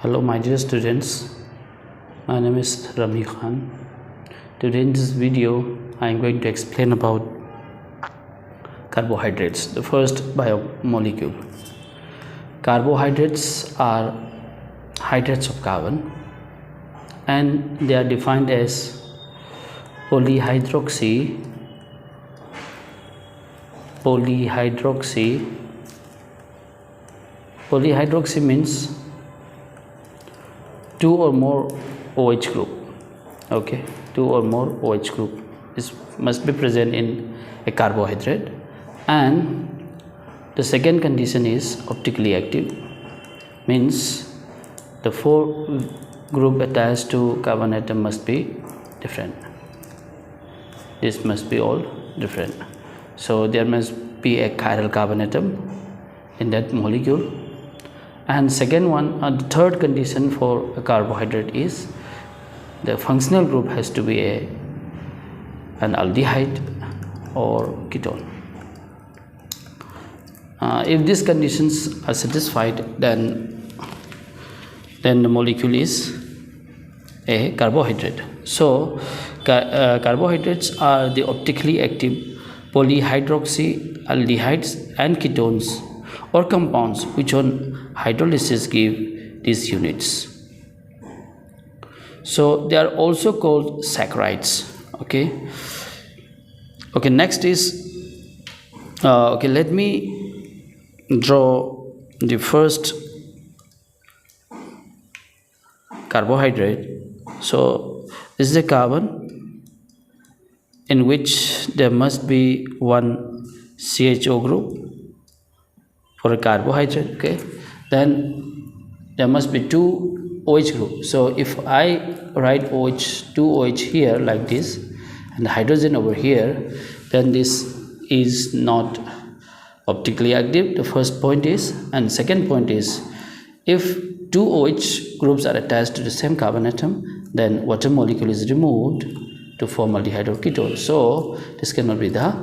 Hello my dear students, my name is Rami Khan. Today in this video I am going to explain about carbohydrates, the first biomolecule. Carbohydrates are hydrates of carbon and they are defined as polyhydroxy means two or more OH group. Okay, two or more OH group must be present in a carbohydrate, and the second condition is optically active, means the four group attached to carbon atom must be different. This must be all different. So there must be a chiral carbon atom in that molecule. And second one, the third condition for a carbohydrate is the functional group has to be an aldehyde or ketone. If these conditions are satisfied, then the molecule is a carbohydrate. So carbohydrates are the optically active polyhydroxy aldehydes and ketones or compounds which on hydrolysis give these units. So they are also called saccharides. Okay, next is let me draw the first carbohydrate. So this is a carbon in which there must be one CHO group for a carbohydrate. Okay, then there must be two OH group. So if I write two OH here like this and hydrogen over here, then this is not optically active. The first point is, and second point is, if two OH groups are attached to the same carbon atom, then water molecule is removed to form aldehyde or ketone. So this cannot be the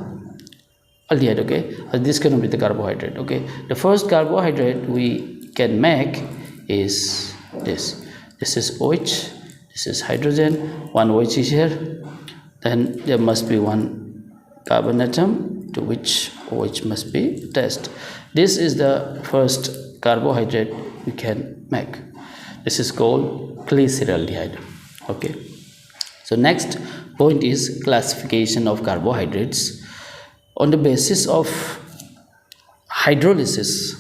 aldehyde. Okay, this cannot be the carbohydrate. Okay, the first carbohydrate we can make is this. This is OH, this is hydrogen, one OH is here, then there must be one carbon atom to which OH must be attached. This is the first carbohydrate we can make. This is called glyceraldehyde. Okay, so next point is classification of carbohydrates. On the basis of hydrolysis,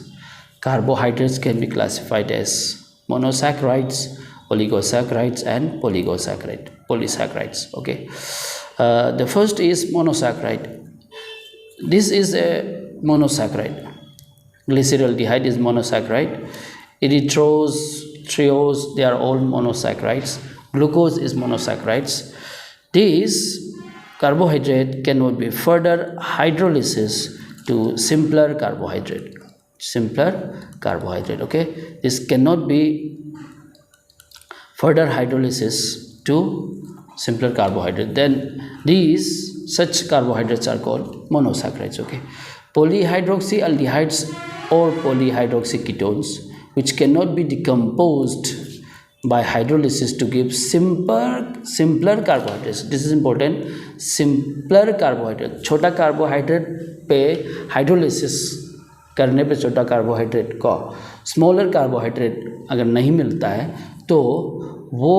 carbohydrates can be classified as monosaccharides, oligosaccharides and polysaccharides. Okay, the first is monosaccharide. This is a monosaccharide. Glyceraldehyde is monosaccharide. Erythrose, triose, they are all monosaccharides. Glucose is monosaccharides. This carbohydrate cannot be further hydrolysis to simpler carbohydrate. Okay, this cannot be further hydrolysis to simpler carbohydrate. Then such carbohydrates are called monosaccharides. Okay, polyhydroxyaldehydes or polyhydroxyketones, which cannot be decomposed by hydrolysis to give simpler carbohydrates. This is important. Simpler carbohydrate, छोटा carbohydrate पे hydrolysis करने पे छोटा carbohydrate को smaller carbohydrate अगर नहीं मिलता है तो वो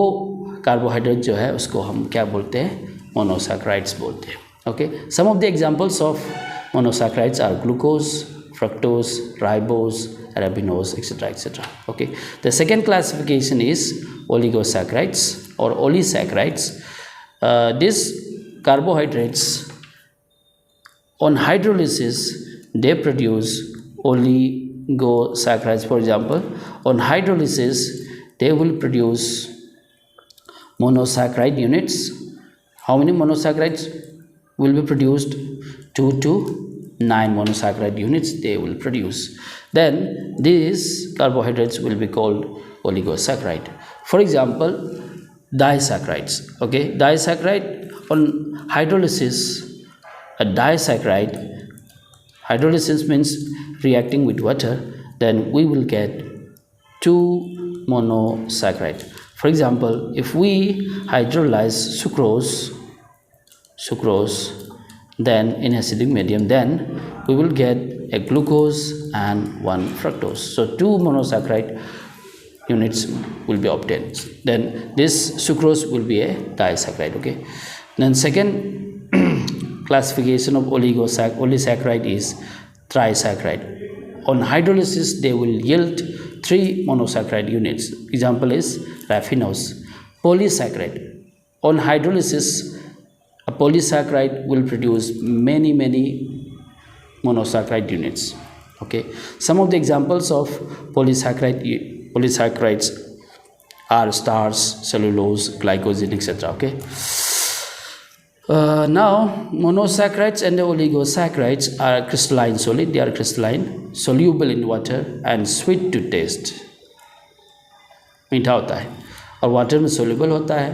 कार्बोहाइड्रेट जो है उसको हम क्या बोलते हैं, मोनोसैकराइड्स बोलते हैं. Okay, some of the examples of monosaccharides are glucose, fructose, ribose, arabinose, etc. Okay, the second classification is oligosaccharides or polysaccharides. These carbohydrates on hydrolysis they produce oligosaccharides. For example, on hydrolysis they will produce monosaccharide units. How many monosaccharides will be produced? 2 to 9 monosaccharide units they will produce. Then these carbohydrates will be called oligosaccharide. For example, disaccharides. Okay, disaccharide on hydrolysis, a disaccharide, hydrolysis means reacting with water, then we will get two monosaccharide. For example, if we hydrolyze sucrose then in acidic medium, then we will get a glucose and one fructose. So two monosaccharide units will be obtained. Then this sucrose will be a disaccharide. Okay. Then second classification of oligosaccharide is trisaccharide. On hydrolysis, they will yield three monosaccharide units. Example is raffinose. Polysaccharide. On hydrolysis, a polysaccharide will produce many monosaccharide units. Okay. Some of the examples of polysaccharides are starch, cellulose, glycogen, etc. Okay. Now monosaccharides and the oligosaccharides are crystalline solid. They are crystalline, soluble in water and sweet to taste. मीठा होता है और water में soluble होता है,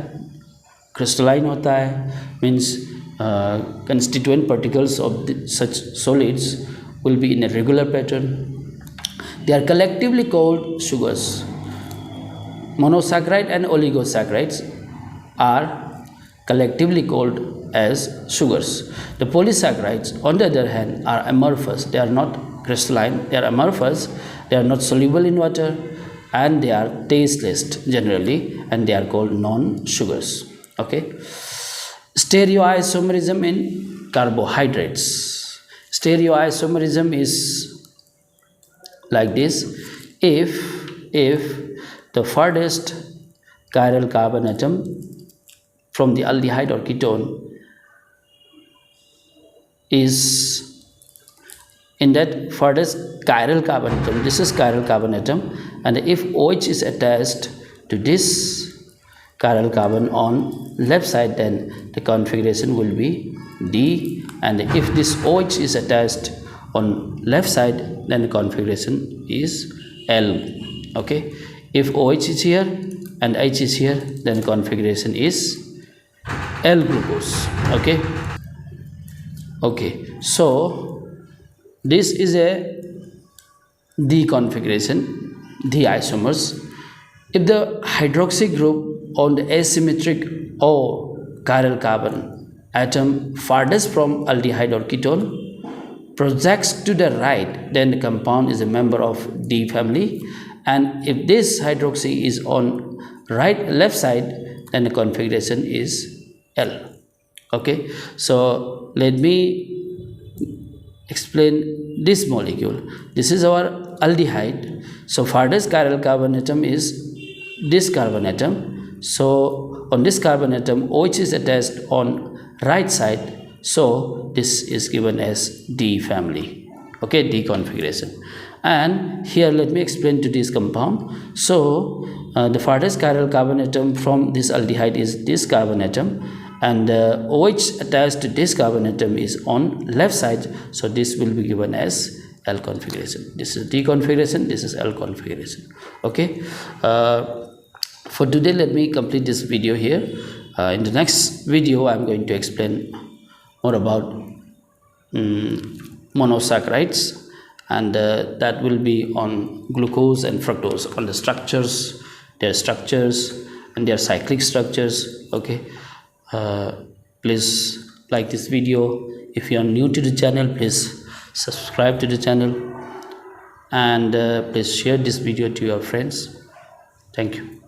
crystalline होता है, means constituent particles of such solids will be in a regular pattern. They are collectively called sugars. Monosaccharide and oligosaccharides are collectively called as sugars. The polysaccharides, on the other hand, are amorphous. They are not crystalline, they are amorphous, they are not soluble in water, and they are tasteless generally, and they are called non-sugars. Okay. Stereoisomerism in carbohydrates. Stereoisomerism is like this. If the farthest chiral carbon atom from the aldehyde or ketone is in that farthest chiral carbon atom, this is chiral carbon atom, and if OH is attached to this chiral carbon on left side, then the configuration will be D, and if this OH is attached on left side, then the configuration is L. Okay. If OH is here and H is here, then the configuration is L glucose. Okay. Okay, so this is a D configuration, D isomers. If the hydroxy group on the asymmetric or chiral carbon atom farthest from aldehyde or ketone projects to the right, then the compound is a member of D family, and if this hydroxy is on left side, then the configuration is L. Okay, so let me explain this molecule. This is our aldehyde. So farthest chiral carbon atom is this carbon atom. So on this carbon atom, OH is attached on right side. So this is given as D family. Okay, D configuration. And here let me explain to this compound. So the farthest chiral carbon atom from this aldehyde is this carbon atom, and the OH attached to this carbon atom is on left side, so this will be given as L configuration. This is D configuration, this is L configuration. Okay. For today, let me complete this video here. In the next video, I am going to explain more about monosaccharides, and that will be on glucose and fructose, on the structures, their structures and their cyclic structures. Okay. Please like this video. If you are new to the channel, please subscribe to the channel, and please share this video to your friends. Thank you.